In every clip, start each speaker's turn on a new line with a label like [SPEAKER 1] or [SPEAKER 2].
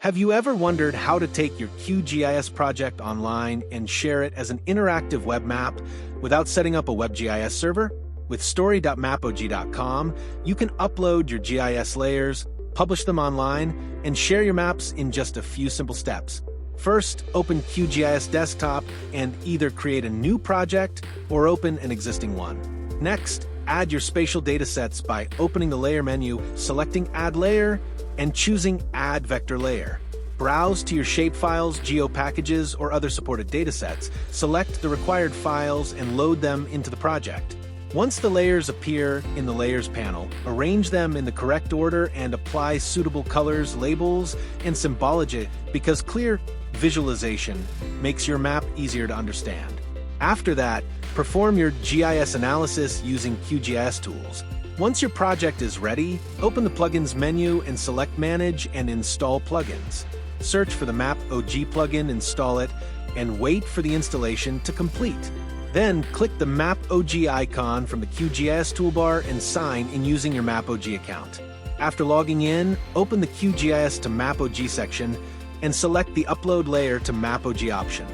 [SPEAKER 1] Have you ever wondered how to take your QGIS project online and share it as an interactive web map without setting up a WebGIS server? With story.mapog.com, you can upload your GIS layers, publish them online, and share your maps in just a few simple steps. First, open QGIS Desktop and either create a new project or open an existing one. Next, add your spatial datasets by opening the Layer menu, selecting Add Layer, and choosing Add Vector Layer. Browse to your Shapefiles, GeoPackages, or other supported datasets, select the required files, and load them into the project. Once the layers appear in the Layers panel, arrange them in the correct order and apply suitable colors, labels, and symbology because clear visualization makes your map easier to understand. After that, perform your GIS analysis using QGIS tools. Once your project is ready, open the Plugins menu and select Manage and Install Plugins. Search for the MAPOG plugin, install it, and wait for the installation to complete. Then click the MAPOG icon from the QGIS toolbar and sign in using your MAPOG account. After logging in, open the QGIS to MAPOG section and select the Upload Layer to MAPOG option.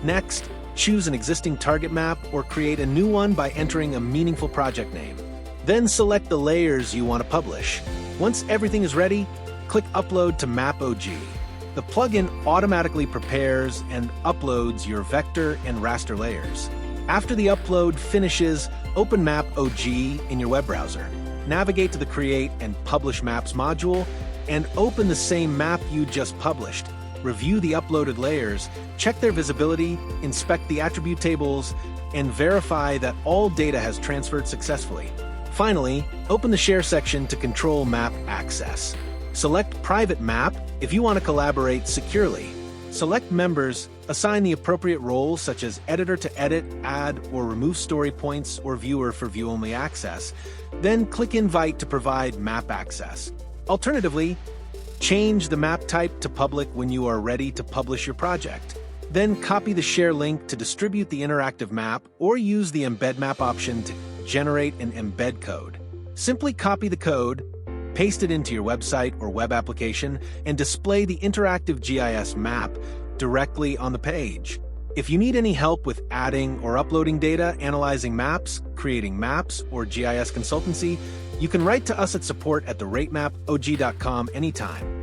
[SPEAKER 1] Next, choose an existing target map or create a new one by entering a meaningful project name. Then select the layers you want to publish. Once everything is ready, click Upload to MAPOG. The plugin automatically prepares and uploads your vector and raster layers. After the upload finishes, open MAPOG in your web browser. Navigate to the Create and Publish Maps module and open the same map you just published. Review the uploaded layers, check their visibility, inspect the attribute tables, and verify that all data has transferred successfully. Finally, open the Share section to control map access. Select Private Map if you want to collaborate securely. Select members, assign the appropriate roles such as editor to edit, add, or remove story points or viewer for view-only access. Then click Invite to provide map access. Alternatively, change the map type to public when you are ready to publish your project. Then copy the share link to distribute the interactive map or use the Embed Map option to generate an embed code. Simply copy the code, paste it into your website or web application, and display the interactive GIS map directly on the page. If you need any help with adding or uploading data, analyzing maps, creating maps, or GIS consultancy, you can write to us at support@theratemaPog.com anytime.